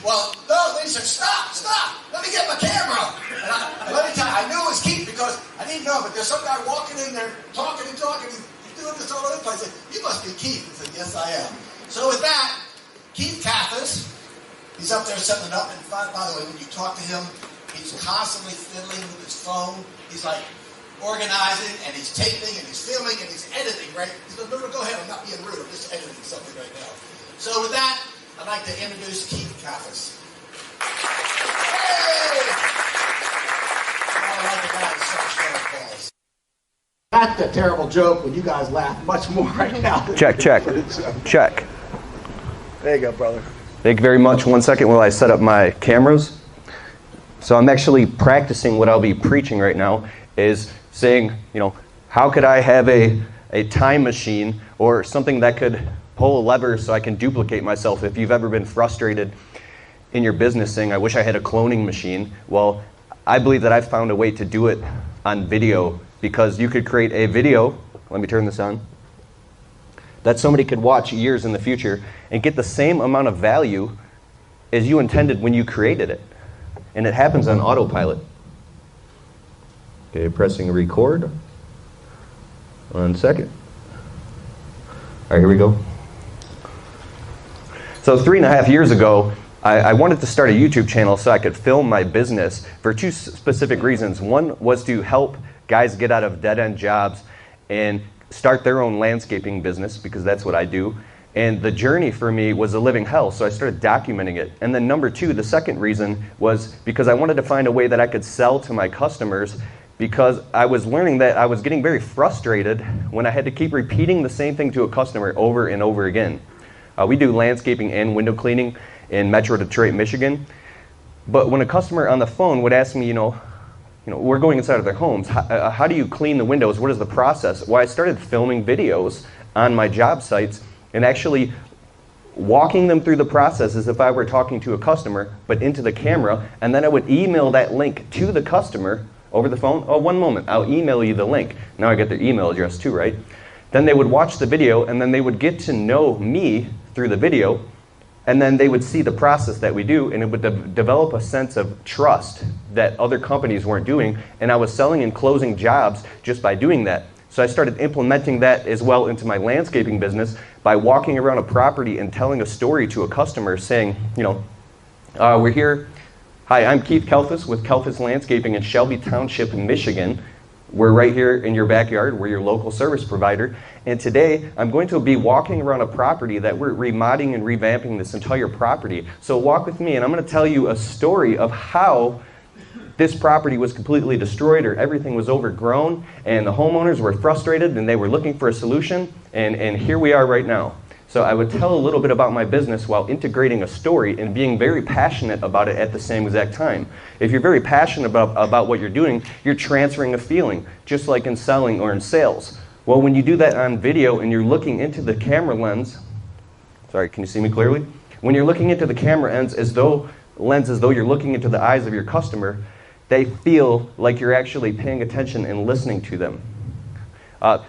Well, no, they said, stop, let me get my camera. And let me tell you, I knew it was Keith because I didn't know, but there's some guy walking in there, talking, he's doing this all over the place. I said, you must be Keith. I said, yes, I am. So with that, Keith Kalfas, he's up there setting it up, and by the way, when you talk to him, he's constantly fiddling with his phone. He's like organizing, and he's taping, and he's filming, and he's editing, right? He's going, no, go ahead, I'm not being rude, I'm just editing something right now. So with that, I'd like to introduce Keith Kalfas. Hey! I like the guy who's such strong calls. That's a terrible joke when you guys laugh much more right now. Check. There you go, brother. Thank you very much. 1 second while I set up my cameras. So I'm actually practicing what I'll be preaching right now, is saying, how could I have a time machine or something that could pull a lever so I can duplicate myself. If you've ever been frustrated in your business saying, I wish I had a cloning machine, well, I believe that I've found a way to do it on video, because you could create a video, let me turn this on, that somebody could watch years in the future and get the same amount of value as you intended when you created it. And it happens on autopilot. Okay, pressing record. 1 second. All right, here we go. So 3.5 years ago, I wanted to start a YouTube channel so I could film my business for two specific reasons. One was to help guys get out of dead-end jobs and start their own landscaping business, because that's what I do. And the journey for me was a living hell, so I started documenting it. And then number two, the second reason, was because I wanted to find a way that I could sell to my customers, because I was learning that I was getting very frustrated when I had to keep repeating the same thing to a customer over and over again. We do landscaping and window cleaning in Metro Detroit, Michigan. But when a customer on the phone would ask me, we're going inside of their homes, how do you clean the windows? What is the process? Well, I started filming videos on my job sites and actually walking them through the process as if I were talking to a customer, but into the camera, and then I would email that link to the customer over the phone. Oh, one moment, I'll email you the link. Now I get their email address too, right? Then they would watch the video, and then they would get to know me through the video, and then they would see the process that we do, and it would develop a sense of trust that other companies weren't doing, and I was selling and closing jobs just by doing that. So I started implementing that as well into my landscaping business by walking around a property and telling a story to a customer saying, we're here. Hi, I'm Keith Kalfas with Kalfas Landscaping in Shelby Township, Michigan. We're right here in your backyard. We're your local service provider. And today, I'm going to be walking around a property that we're remodeling and revamping this entire property. So walk with me, and I'm going to tell you a story of how this property was completely destroyed, or everything was overgrown, and the homeowners were frustrated, and they were looking for a solution, and here we are right now. So I would tell a little bit about my business while integrating a story and being very passionate about it at the same exact time. If you're very passionate about what you're doing, you're transferring a feeling, just like in selling or in sales. Well, when you do that on video and you're looking into the camera lens, sorry, can you see me clearly? When you're looking into the camera lens as though you're looking into the eyes of your customer, they feel like you're actually paying attention and listening to them.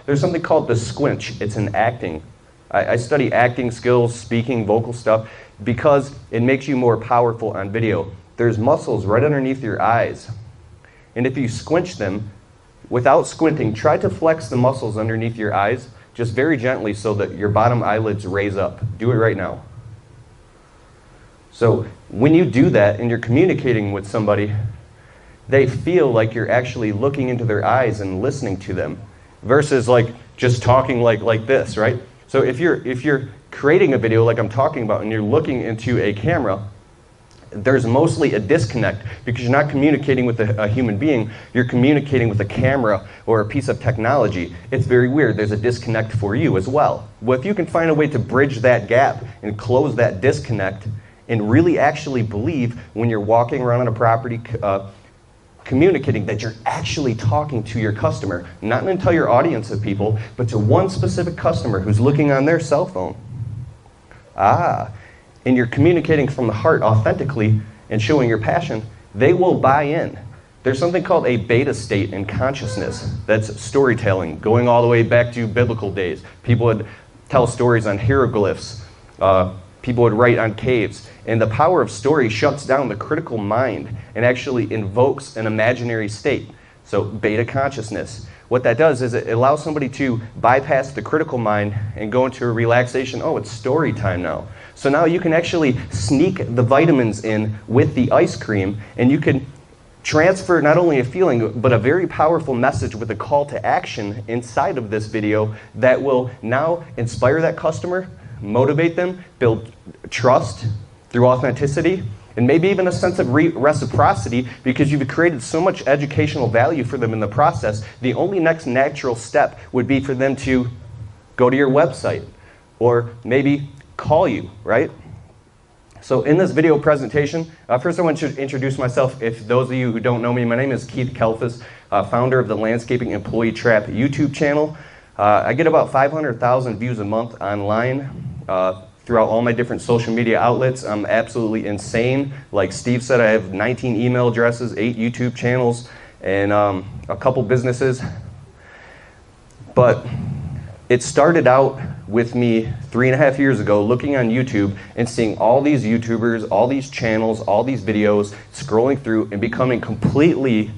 There's something called the squinch. It's in acting. I study acting skills, speaking, vocal stuff, because it makes you more powerful on video. There's muscles right underneath your eyes. And if you squinch them, without squinting, try to flex the muscles underneath your eyes, just very gently so that your bottom eyelids raise up. Do it right now. So when you do that and you're communicating with somebody, they feel like you're actually looking into their eyes and listening to them, versus like just talking like this, right? So if you're creating a video like I'm talking about and you're looking into a camera, there's mostly a disconnect because you're not communicating with a human being, you're communicating with a camera or a piece of technology. It's very weird. There's a disconnect for you as well. Well, if you can find a way to bridge that gap and close that disconnect and really actually believe when you're walking around on a property, communicating that you're actually talking to your customer, not an entire audience of people, but to one specific customer who's looking on their cell phone. And you're communicating from the heart authentically and showing your passion, they will buy in. There's something called a beta state in consciousness. That's storytelling, going all the way back to biblical days. People would tell stories on hieroglyphs, People would write on caves. And the power of story shuts down the critical mind and actually invokes an imaginary state. So beta consciousness. What that does is it allows somebody to bypass the critical mind and go into a relaxation. Oh, it's story time now. So now you can actually sneak the vitamins in with the ice cream, and you can transfer not only a feeling, but a very powerful message with a call to action inside of this video that will now inspire that customer, motivate them, build trust through authenticity, and maybe even a sense of reciprocity, because you've created so much educational value for them in the process. The only next natural step would be for them to go to your website or maybe call you, right? So in this video presentation, first I want to introduce myself. If those of you who don't know me, my name is Keith Kalfas, founder of the Landscaping Employee Trap YouTube channel. I get about 500,000 views a month online throughout all my different social media outlets. I'm absolutely insane. Like Steve said, I have 19 email addresses, 8 YouTube channels, and a couple businesses. But it started out with me 3.5 years ago looking on YouTube and seeing all these YouTubers, all these channels, all these videos, scrolling through and becoming completely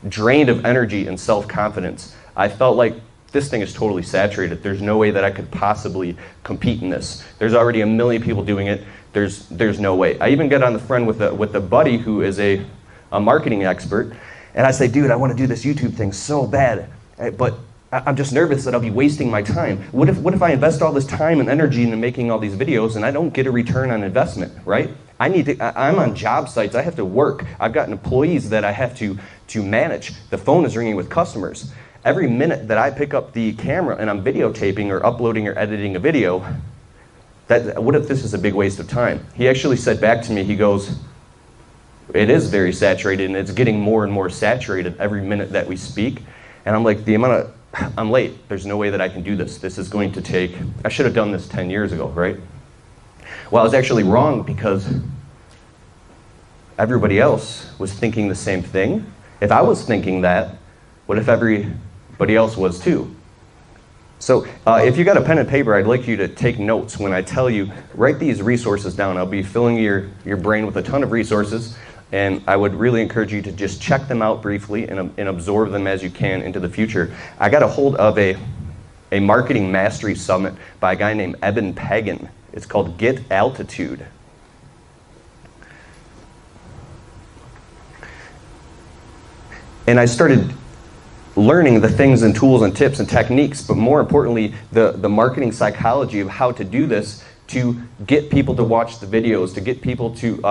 drained of energy and self-confidence. I felt like this thing is totally saturated. There's no way that I could possibly compete in this. There's already a million people doing it. There's no way. I even get on the phone with a buddy who is a marketing expert, and I say, dude, I want to do this YouTube thing so bad, but I'm just nervous that I'll be wasting my time. What if I invest all this time and energy into making all these videos and I don't get a return on investment, right? I'm on job sites. I have to work. I've got employees that I have to manage. The phone is ringing with customers. Every minute that I pick up the camera and I'm videotaping or uploading or editing a video, what if this is a big waste of time? He actually said back to me, he goes, it is very saturated, and it's getting more and more saturated every minute that we speak. And I'm like, I'm late. There's no way that I can do this. This is going to take, I should have done this 10 years ago, right? Well, I was actually wrong, because everybody else was thinking the same thing. If I was thinking that, what if everybody else was too? So if you got a pen and paper, I'd like you to take notes when I tell you, write these resources down. I'll be filling your brain with a ton of resources, and I would really encourage you to just check them out briefly and absorb them as you can into the future. I got a hold of a marketing mastery summit by a guy named Eben Pagan. It's called Get Altitude. And I started learning the things and tools and tips and techniques, but more importantly, the marketing psychology of how to do this to get people to watch the videos, to get people to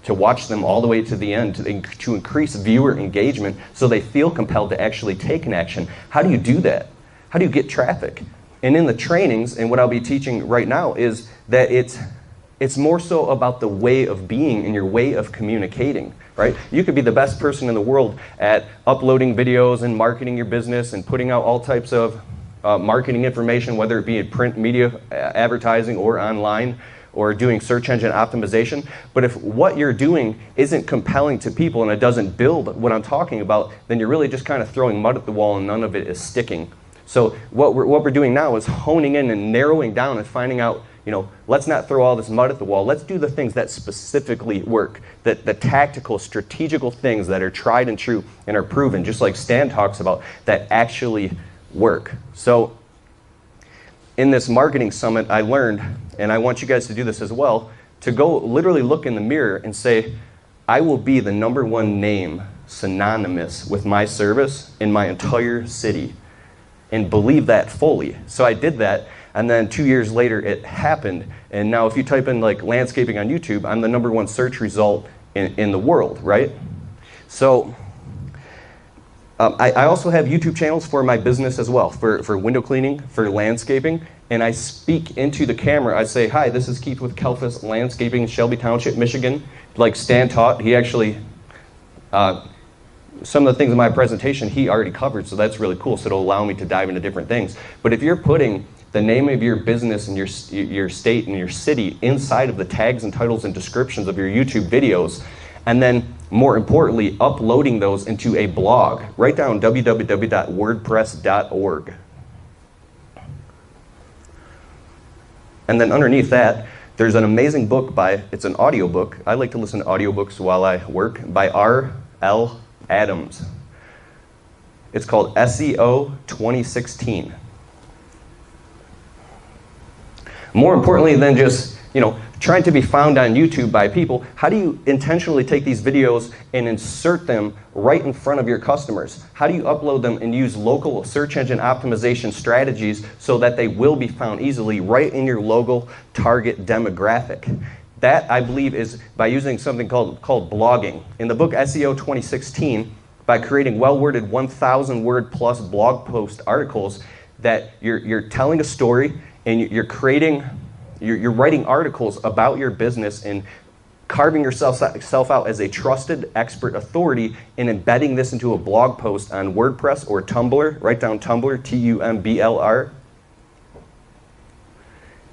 watch them all the way to the end, to increase viewer engagement so they feel compelled to actually take an action. How do you do that? How do you get traffic? And in the trainings, and what I'll be teaching right now, is that it's more so about the way of being and your way of communicating, right? You could be the best person in the world at uploading videos and marketing your business and putting out all types of marketing information, whether it be in print media, advertising, or online, or doing search engine optimization. But if what you're doing isn't compelling to people and it doesn't build what I'm talking about, then you're really just kind of throwing mud at the wall and none of it is sticking. So what we're doing now is honing in and narrowing down and finding out, let's not throw all this mud at the wall. Let's do the things that specifically work, the tactical, strategical things that are tried and true and are proven, just like Stan talks about, that actually work. So in this marketing summit, I learned, and I want you guys to do this as well, to go literally look in the mirror and say, I will be the #1 name synonymous with my service in my entire city, and believe that fully. So I did that, and then 2 years later it happened, and now if you type in like landscaping on YouTube, I'm the #1 search result in the world, right? So I also have YouTube channels for my business as well, for window cleaning, for landscaping, and I speak into the camera. I say, hi, this is Keith with Kalfas Landscaping, Shelby Township, Michigan. Like Stan taught, he actually, some of the things in my presentation he already covered, so that's really cool, so it'll allow me to dive into different things. But if you're putting the name of your business and your state and your city inside of the tags and titles and descriptions of your YouTube videos, and then more importantly, uploading those into a blog, write down www.wordpress.org. And then underneath that, there's an amazing book it's an audiobook. I like to listen to audiobooks while I work, by R.L. Adams. It's called SEO 2016. More importantly than just, trying to be found on YouTube by people, how do you intentionally take these videos and insert them right in front of your customers? How do you upload them and use local search engine optimization strategies so that they will be found easily right in your local target demographic? That, I believe, is by using something called blogging. In the book SEO 2016, by creating well-worded 1,000-word plus blog post articles that you're telling a story and you're writing articles about your business and carving yourself out as a trusted expert authority and embedding this into a blog post on WordPress or Tumblr. Write down Tumblr, Tumblr.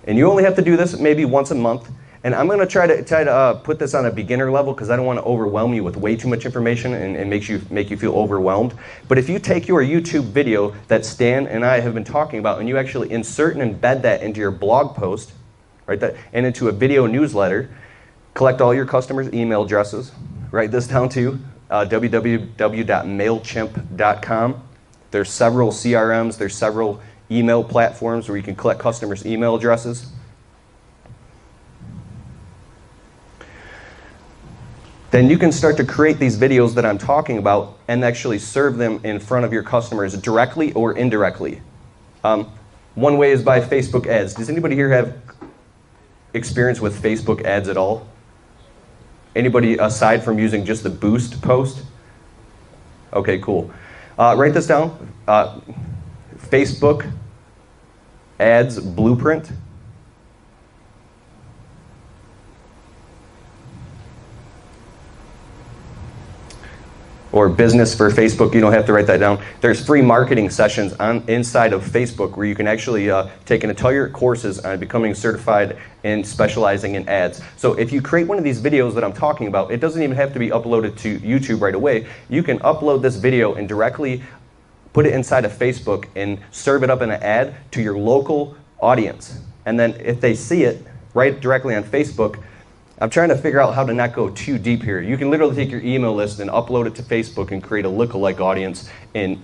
And you only have to do this maybe once a month. And I'm going to try to put this on a beginner level because I don't want to overwhelm you with way too much information and make you feel overwhelmed. But if you take your YouTube video that Stan and I have been talking about and you actually insert and embed that into your blog post, right, and into a video newsletter, collect all your customers' email addresses, write this down to www.mailchimp.com. There's several CRMs, there's several email platforms where you can collect customers' email addresses. Then you can start to create these videos that I'm talking about and actually serve them in front of your customers directly or indirectly. One way is by Facebook ads. Does anybody here have experience with Facebook ads at all? Anybody aside from using just the boost post? Okay, cool. Write this down. Facebook ads blueprint. Or business for Facebook, you don't have to write that down. There's free marketing sessions inside of Facebook where you can actually take an entire courses on becoming certified and specializing in ads. So if you create one of these videos that I'm talking about, it doesn't even have to be uploaded to YouTube right away. You can upload this video and directly put it inside of Facebook and serve it up in an ad to your local audience. And then if they see it right directly on Facebook, I'm trying to figure out how to not go too deep here. You can literally take your email list and upload it to Facebook and create a lookalike audience and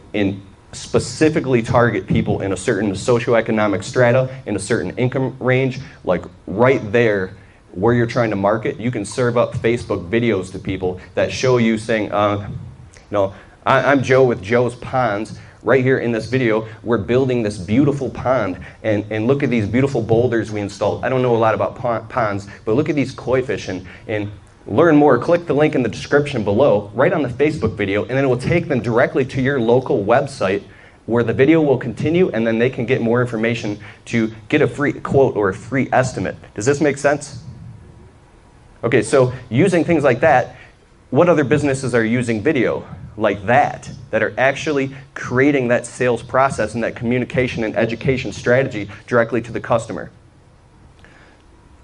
specifically target people in a certain socioeconomic strata, in a certain income range, like right there where you're trying to market. You can serve up Facebook videos to people that show you saying, I'm Joe with Joe's Ponds. Right here in this video, we're building this beautiful pond, and look at these beautiful boulders we installed. I don't know a lot about ponds, but look at these koi fish, and learn more. Click the link in the description below, right on the Facebook video, and then it will take them directly to your local website where the video will continue, and then they can get more information to get a free quote or a free estimate. Does this make sense? Okay, so using things like that, what other businesses are using video like that are actually creating that sales process and that communication and education strategy directly to the customer?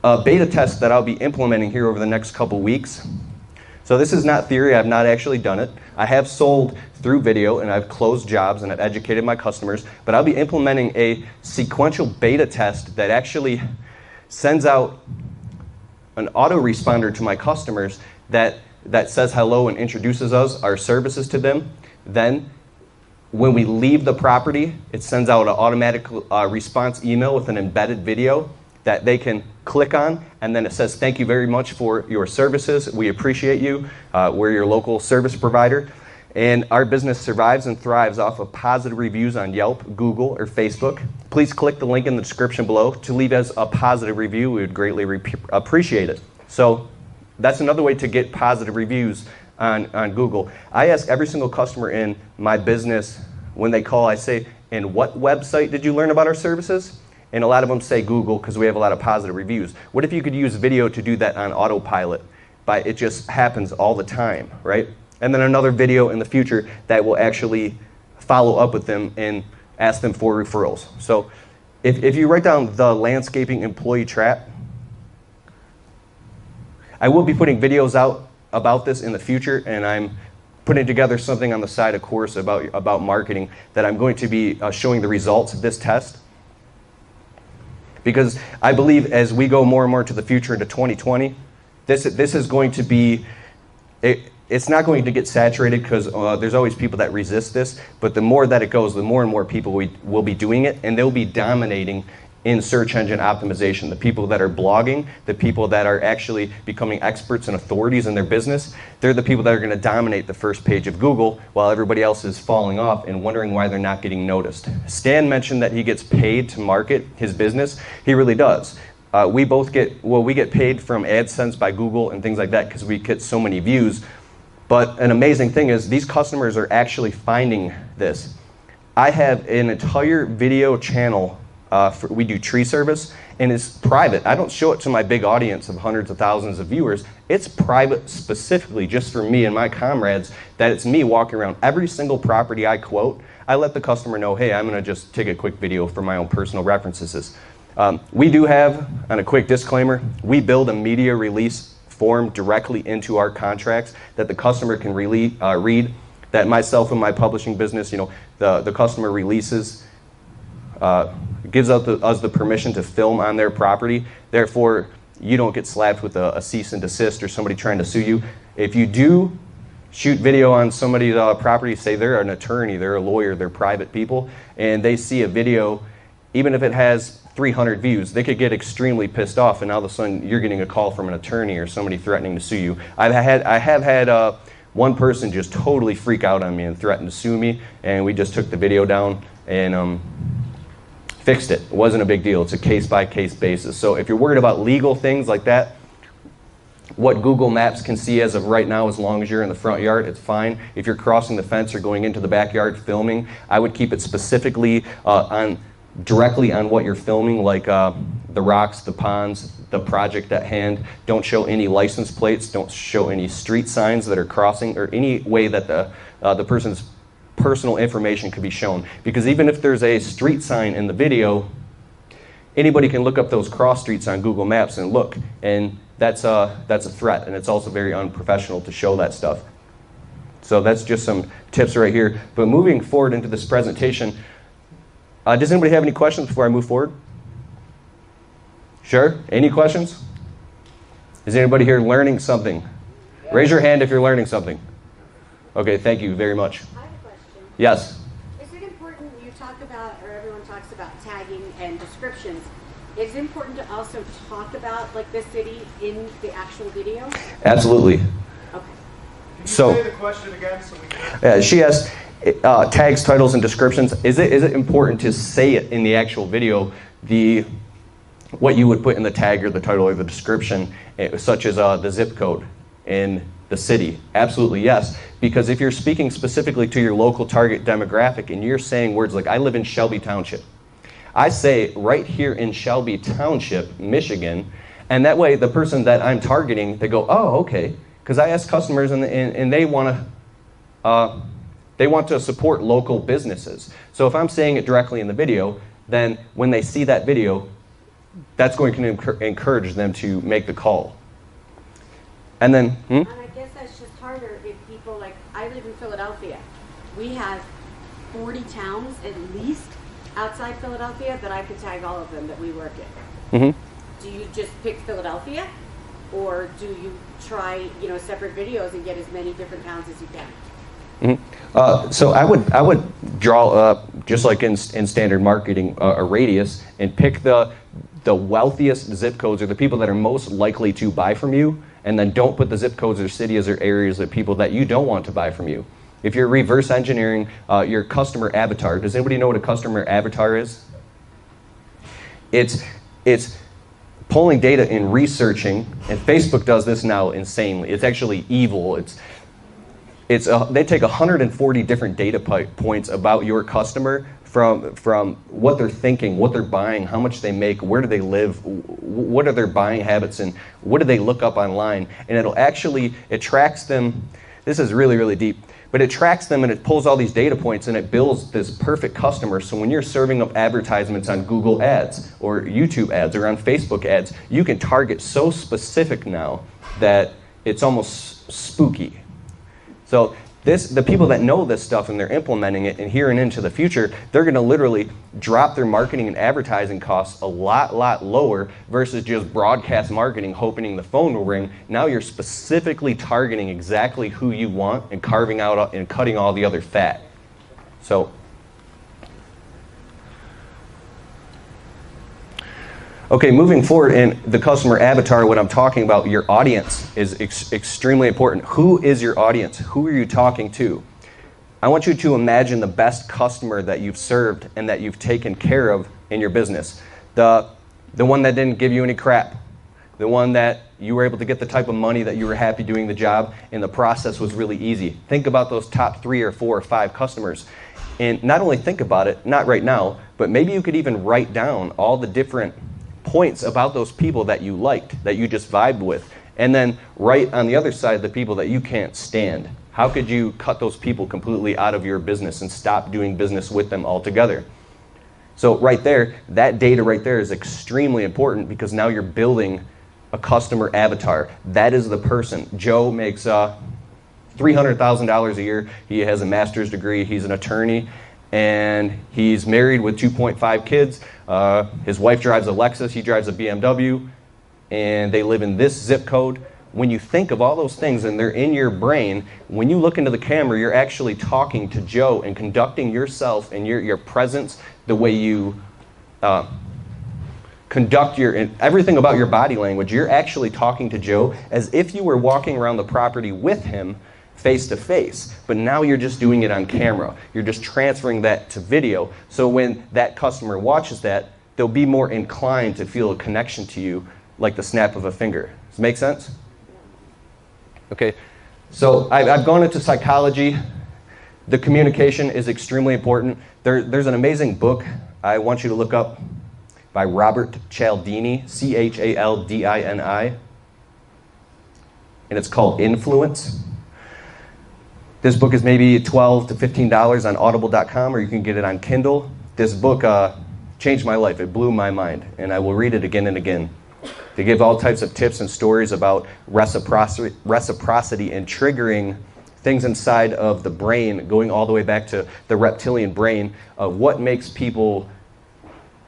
A beta test that I'll be implementing here over the next couple weeks. So this is not theory, I've not actually done it. I have sold through video and I've closed jobs and I've educated my customers, but I'll be implementing a sequential beta test that actually sends out an autoresponder to my customers that says hello and introduces our services to them. Then when we leave the property, it sends out an automatic response email with an embedded video that they can click on, and then it says, thank you very much for your services. We appreciate you. We're your local service provider. And our business survives and thrives off of positive reviews on Yelp, Google, or Facebook. Please click the link in the description below to leave us a positive review. We would greatly appreciate it. So that's another way to get positive reviews on Google. I ask every single customer in my business when they call, I say, and what website did you learn about our services? And a lot of them say Google because we have a lot of positive reviews. What if you could use video to do that on autopilot? It just happens all the time, right? And then another video in the future that will actually follow up with them and ask them for referrals. So if you write down the landscaping employee trap, I will be putting videos out about this in the future, and I'm putting together something on the side, a course about marketing that I'm going to be showing the results of this test. Because I believe as we go more and more to the future into 2020, this is going to be, it's not going to get saturated because there's always people that resist this, but the more that it goes, the more and more people will be doing it, and they'll be dominating in search engine optimization. The people that are blogging, the people that are actually becoming experts and authorities in their business, they're the people that are going to dominate the first page of Google while everybody else is falling off and wondering why they're not getting noticed. Stan mentioned that he gets paid to market his business. He really does. We get paid from AdSense by Google and things like that because we get so many views. But an amazing thing is these customers are actually finding this. I have an entire video channel. We do tree service, and it's private. I don't show it to my big audience of hundreds of thousands of viewers. It's private specifically just for me and my comrades, that it's me walking around every single property I quote. I let the customer know, hey, I'm going to just take a quick video for my own personal references. We do have, and a quick disclaimer, we build a media release form directly into our contracts that the customer can read, that myself and my publishing business, the customer releases, gives us the permission to film on their property. Therefore, you don't get slapped with a cease and desist or somebody trying to sue you. If you do shoot video on somebody's property, say they're an attorney, they're a lawyer, they're private people, and they see a video, even if it has 300 views, they could get extremely pissed off, and all of a sudden you're getting a call from an attorney or somebody threatening to sue you. I have had one person just totally freak out on me and threaten to sue me, and we just took the video down and fixed it. It wasn't a big deal. It's a case-by-case basis. So if you're worried about legal things like that, what Google Maps can see as of right now, as long as you're in the front yard, it's fine. If you're crossing the fence or going into the backyard filming, I would keep it specifically directly on what you're filming, like the rocks, the ponds, the project at hand. Don't show any license plates. Don't show any street signs that are crossing, or any way that the person's personal information could be shown. Because even if there's a street sign in the video, anybody can look up those cross streets on Google Maps and look, and that's a threat, and it's also very unprofessional to show that stuff. So that's just some tips right here. But moving forward into this presentation, does anybody have any questions before I move forward? Sure? Any questions? Is anybody here learning something? Yeah. Raise your hand if you're learning something. Okay, thank you very much. Yes. Is it important, you talk about, or everyone talks about tagging and descriptions, is it important to also talk about like the city in the actual video? Absolutely. Okay. Can you say the question again so we can... She asked, tags, titles, and descriptions. Is it important to say it in the actual video, what you would put in the tag or the title or the description, such as the zip code in the city? Absolutely yes. Because if you're speaking specifically to your local target demographic and you're saying words like, I live in Shelby Township, I say right here in Shelby Township, Michigan, and that way the person that I'm targeting, they go, oh, okay. Because I ask customers and they want to support local businesses. So if I'm saying it directly in the video, then when they see that video, that's going to encourage them to make the call. And then, And I guess that's just harder if people, like, I live in Philadelphia. We have 40 towns at least outside Philadelphia that I could tag all of them that we work in. Mm-hmm. Do you just pick Philadelphia, or do you try, separate videos and get as many different towns as you can? Mm-hmm. So I would draw just like in standard marketing, a radius, and pick the wealthiest zip codes, or the people that are most likely to buy from you, and then don't put the zip codes or cities or areas of people that you don't want to buy from you. If you're reverse engineering your customer avatar, does anybody know what a customer avatar is? It's pulling data and researching, and Facebook does this now insanely. It's actually evil. They take 140 different data points about your customer, from what they're thinking, what they're buying, how much they make, where do they live, what are their buying habits, and what do they look up online. And it tracks them. This is really, really deep. But it tracks them and it pulls all these data points and it builds this perfect customer. So when you're serving up advertisements on Google ads or YouTube ads or on Facebook ads, you can target so specific now that it's almost spooky. So The people that know this stuff and they're implementing it and here and into the future, they're going to literally drop their marketing and advertising costs a lot lower versus just broadcast marketing hoping the phone will ring. Now you're specifically targeting exactly who you want and carving out and cutting all the other fat. So, okay, moving forward in the customer avatar, what I'm talking about, your audience is extremely important. Who is your audience? Who are you talking to? I want you to imagine the best customer that you've served and that you've taken care of in your business. The one that didn't give you any crap. The one that you were able to get the type of money that you were happy doing the job and the process was really easy. Think about those top 3 or 4 or 5 customers. And not only think about it, not right now, but maybe you could even write down all the different points about those people that you liked, that you just vibed with, and then write on the other side the people that you can't stand. How could you cut those people completely out of your business and stop doing business with them altogether? So right there, that data right there is extremely important because now you're building a customer avatar. That is the person. Joe makes $300,000 a year. He has a master's degree. He's an attorney. And he's married with 2.5 kids. His wife drives a Lexus, he drives a BMW, and they live in this zip code. When you think of all those things and they're in your brain, when you look into the camera, you're actually talking to Joe and conducting yourself and your presence, the way you conduct everything about your body language. You're actually talking to Joe as if you were walking around the property with him, face to face, but now you're just doing it on camera. You're just transferring that to video. So when that customer watches that, they'll be more inclined to feel a connection to you like the snap of a finger. Does it make sense? Okay, so I've gone into psychology. The communication is extremely important. There's an amazing book I want you to look up by Robert Cialdini, Chaldini, and it's called Influence. This book is maybe $12 to $15 on audible.com, or you can get it on Kindle. This book changed my life. It blew my mind, and I will read it again and again. They give all types of tips and stories about reciprocity and triggering things inside of the brain, going all the way back to the reptilian brain, of what makes people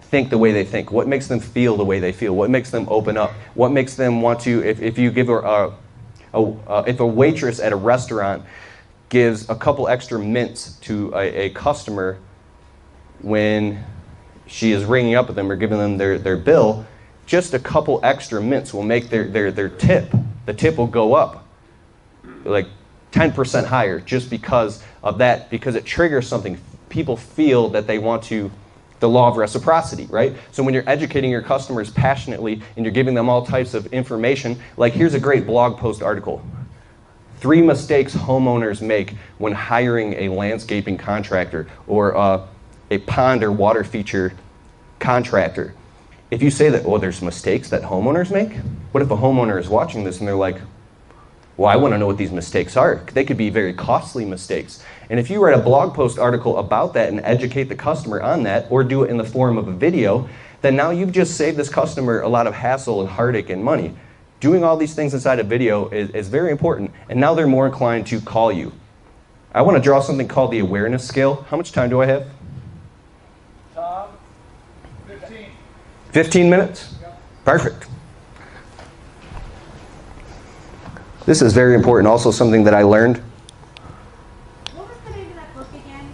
think the way they think, what makes them feel the way they feel, what makes them open up, what makes them want to, if you give if a waitress at a restaurant gives a couple extra mints to a customer when she is ringing up with them or giving them their bill, just a couple extra mints will make their tip. The tip will go up like 10% higher just because of that, because it triggers something. People feel that they want to, the law of reciprocity, right? So when you're educating your customers passionately and you're giving them all types of information, like here's a great blog post article. 3 mistakes homeowners make when hiring a landscaping contractor or a pond or water feature contractor. If you say that, oh, there's mistakes that homeowners make, what if a homeowner is watching this and they're like, well, I want to know what these mistakes are. They could be very costly mistakes. And if you write a blog post article about that and educate the customer on that, or do it in the form of a video, then now you've just saved this customer a lot of hassle and heartache and money. Doing all these things inside a video is very important, and now they're more inclined to call you. I want to draw something called the awareness scale. How much time do I have? 15. 15 minutes? Perfect. This is very important, also something that I learned. What was the name of that book again?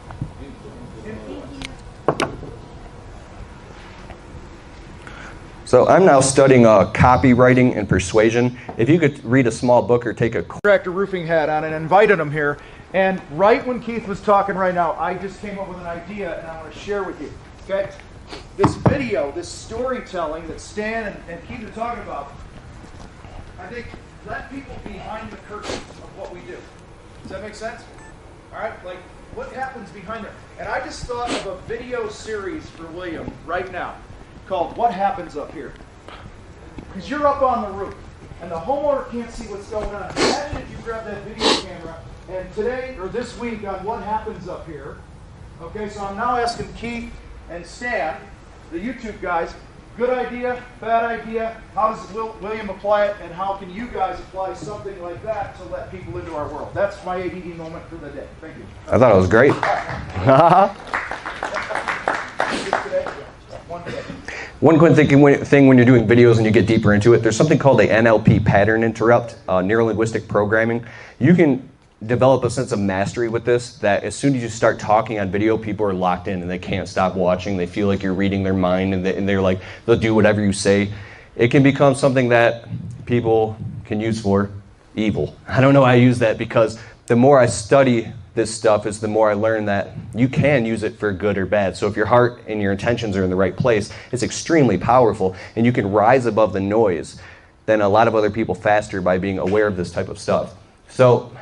So I'm now studying copywriting and persuasion. If you could read a small book or take a Contractor roofing hat on and invited him here. And right when Keith was talking right now, I just came up with an idea and I want to share with you. Okay? This video, this storytelling that Stan and Keith are talking about, I think let people behind the curtain of what we do. Does that make sense? All right? Like, what happens behind there? And I just thought of a video series for William right now called What Happens Up Here. Because you're up on the roof, and the homeowner can't see what's going on. Imagine if you grab that video camera, and today, or this week, on What Happens Up Here, okay, so I'm now asking Keith and Stan, the YouTube guys, Good idea, bad idea, how does William apply it, and how can you guys apply something like that to let people into our world? That's my ADD moment for the day. Thank you. I thought it was great. One quick thing when you're doing videos and you get deeper into it, there's something called a NLP pattern interrupt, neuro-linguistic programming. You can develop a sense of mastery with this, that as soon as you start talking on video, people are locked in and they can't stop watching. They feel like you're reading their mind, and they're like, they'll do whatever you say. It can become something that people can use for evil. I don't know how I use that, because the more I study this stuff is the more I learn that you can use it for good or bad. So if your heart and your intentions are in the right place, it's extremely powerful, and you can rise above the noise than a lot of other people faster by being aware of this type of stuff. So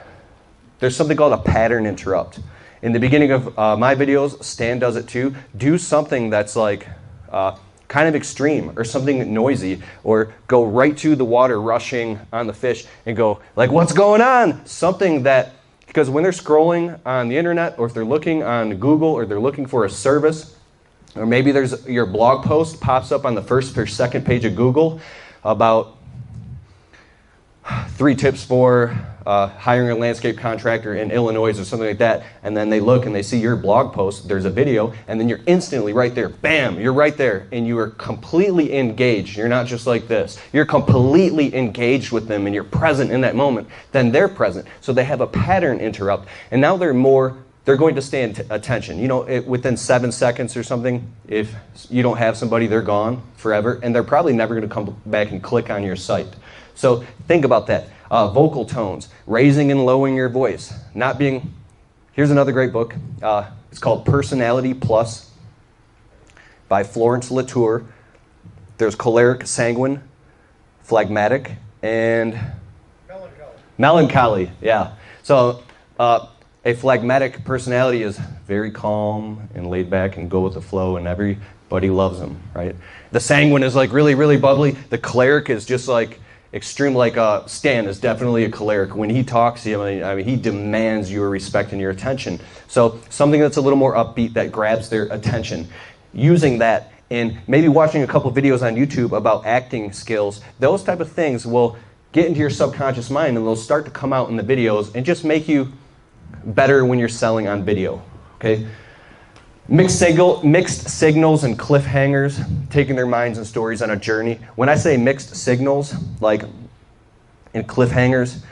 there's something called a pattern interrupt. In the beginning of my videos, Stan does it too. Do something that's like kind of extreme, or something noisy, or go right to the water rushing on the fish and go like, what's going on? Something that, because when they're scrolling on the internet, or if they're looking on Google, or they're looking for a service, or maybe there's your blog post pops up on the first or second page of Google about 3 tips for hiring a landscape contractor in Illinois or something like that, and then they look and they see your blog post, there's a video, and then you're instantly right there, bam, you're right there, and you are completely engaged. You're not just like this. You're completely engaged with them, and you're present in that moment. Then they're present. So they have a pattern interrupt, and now they're going to stay in attention. You know, within 7 seconds or something, if you don't have somebody, they're gone forever, and they're probably never going to come back and click on your site. So think about that. Vocal tones, raising and lowering your voice, not being. Here's another great book. It's called Personality Plus by Florence Latour. There's choleric, sanguine, phlegmatic, and melancholy. Yeah. So a phlegmatic personality is very calm and laid back and go with the flow, and everybody loves them, right? The sanguine is like really, really bubbly. The choleric is just like extreme, like Stan is definitely a choleric. When he talks, I mean, he demands your respect and your attention. So something that's a little more upbeat, that grabs their attention. Using that, and maybe watching a couple videos on YouTube about acting skills, those type of things will get into your subconscious mind, and they'll start to come out in the videos and just make you better when you're selling on video, okay? Mixed signals and cliffhangers, taking their minds and stories on a journey. When I say mixed signals, like and cliffhangers,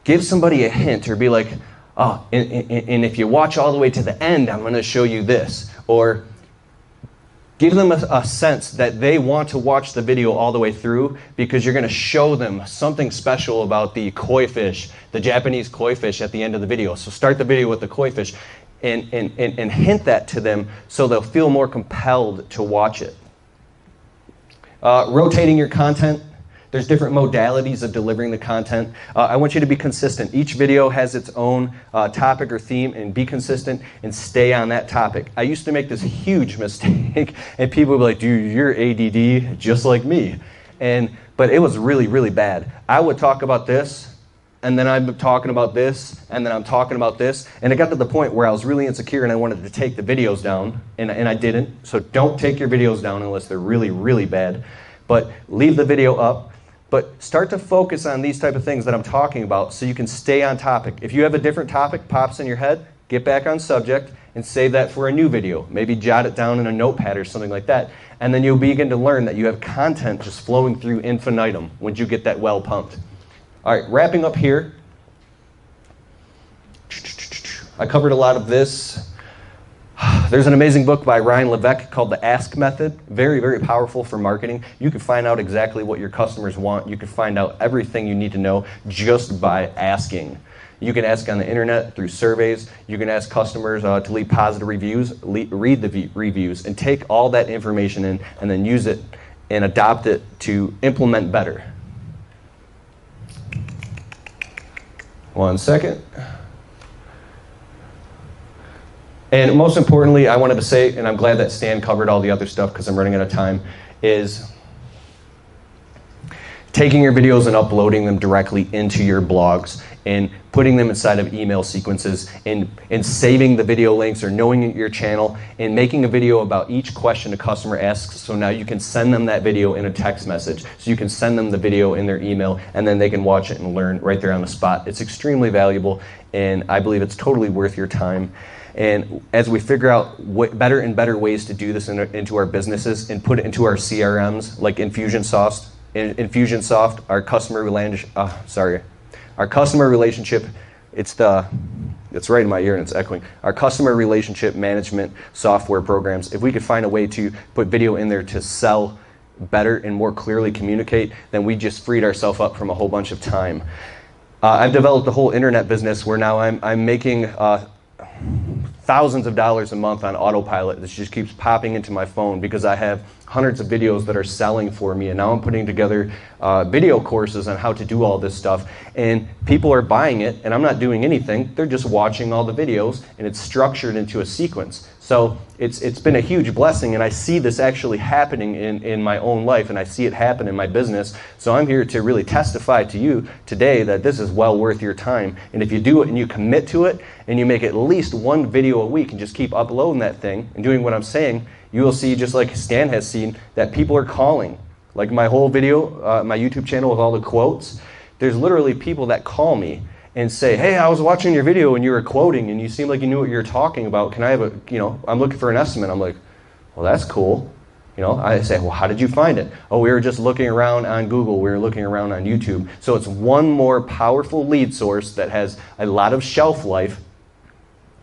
give somebody a hint, or be like, oh, and if you watch all the way to the end, I'm going to show you this. Or give them a sense that they want to watch the video all the way through, because you're going to show them something special about the koi fish, the Japanese koi fish at the end of the video. So start the video with the koi fish. And hint that to them so they'll feel more compelled to watch it. Rotating your content. There's different modalities of delivering the content. I want you to be consistent. Each video has its own topic or theme, and be consistent and stay on that topic. I used to make this huge mistake, and people would be like, dude, you're ADD just like me. But it was really, really bad. I would talk about this, and then I'm talking about this, and then I'm talking about this, and it got to the point where I was really insecure and I wanted to take the videos down, and I didn't. So don't take your videos down unless they're really, really bad. But leave the video up, but start to focus on these type of things that I'm talking about so you can stay on topic. If you have a different topic pops in your head, get back on subject and save that for a new video. Maybe jot it down in a notepad or something like that, and then you'll begin to learn that you have content just flowing through infinitum once you get that well pumped. All right, wrapping up here. I covered a lot of this. There's an amazing book by Ryan Levesque called The Ask Method. Very, very powerful for marketing. You can find out exactly what your customers want. You can find out everything you need to know just by asking. You can ask on the internet through surveys. You can ask customers to leave positive reviews, read the reviews, and take all that information in and then use it and adopt it to implement better. 1 second. And most importantly, I wanted to say, and I'm glad that Stan covered all the other stuff because I'm running out of time, is taking your videos and uploading them directly into your blogs and putting them inside of email sequences and saving the video links or knowing your channel and making a video about each question a customer asks, so now you can send them that video in a text message. So you can send them the video in their email and then they can watch it and learn right there on the spot. It's extremely valuable and I believe it's totally worth your time. And as we figure out what better and better ways to do this into our businesses and put it into our CRMs like Infusionsoft, our customer relationship, it's right in my ear and it's echoing. Our customer relationship management software programs, if we could find a way to put video in there to sell better and more clearly communicate, then we just freed ourselves up from a whole bunch of time. I've developed a whole internet business where now I'm making thousands of dollars a month on autopilot. This just keeps popping into my phone because I have hundreds of videos that are selling for me, and now I'm putting together video courses on how to do all this stuff, and people are buying it and I'm not doing anything. They're just watching all the videos and it's structured into a sequence. So it's been a huge blessing, and I see this actually happening in my own life, and I see it happen in my business. So I'm here to really testify to you today that this is well worth your time. And if you do it and you commit to it and you make at least one video a week and just keep uploading that thing and doing what I'm saying, you will see, just like Stan has seen, that people are calling. Like my whole video, my YouTube channel with all the quotes, there's literally people that call me and say, hey, I was watching your video and you were quoting and you seemed like you knew what you were talking about. Can I have I'm looking for an estimate. I'm like, well, that's cool. I say, well, how did you find it? Oh, we were just looking around on Google. We were looking around on YouTube. So it's one more powerful lead source that has a lot of shelf life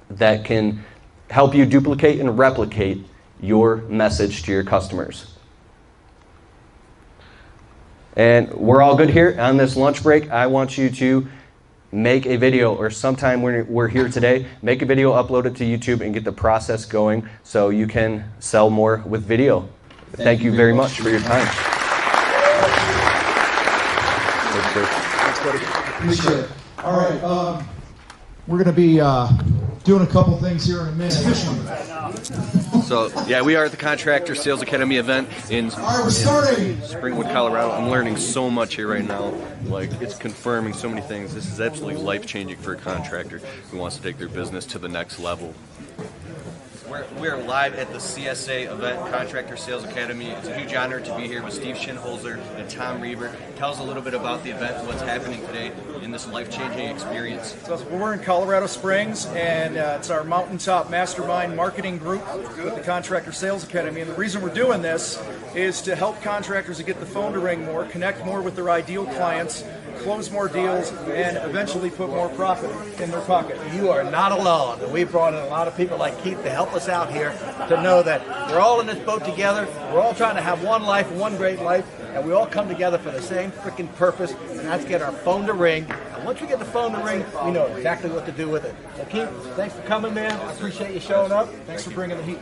that can help you duplicate and replicate your message to your customers. And we're all good here on this lunch break. I want you to make a video, or sometime when we're here today, make a video, upload it to YouTube, and get the process going so you can sell more with video. Thank you very much for your time. Thanks, buddy. Appreciate it. All right, we're going to be doing a couple things here in a minute. So, yeah, we are at the Contractor Sales Academy event in Springwood, Colorado. I'm learning so much here right now. Like, it's confirming so many things. This is absolutely life-changing for a contractor who wants to take their business to the next level. We're live at the CSA event, Contractor Sales Academy. It's a huge honor to be here with Steve Schinholzer and Tom Reber. Tell us a little bit about the event and what's happening today in this life-changing experience. So we're in Colorado Springs, and it's our Mountaintop Mastermind marketing group with the Contractor Sales Academy. And the reason we're doing this is to help contractors to get the phone to ring more, connect more with their ideal clients, close more deals, and eventually put more profit in their pocket. You are not alone. We brought in a lot of people like Keith to help us out here to know that we're all in this boat together. We're all trying to have one life, one great life, and we all come together for the same freaking purpose, and that's get our phone to ring. And once we get the phone to ring, we know exactly what to do with it. So Keith, thanks for coming, man. I appreciate you showing up. Thanks for bringing the heat.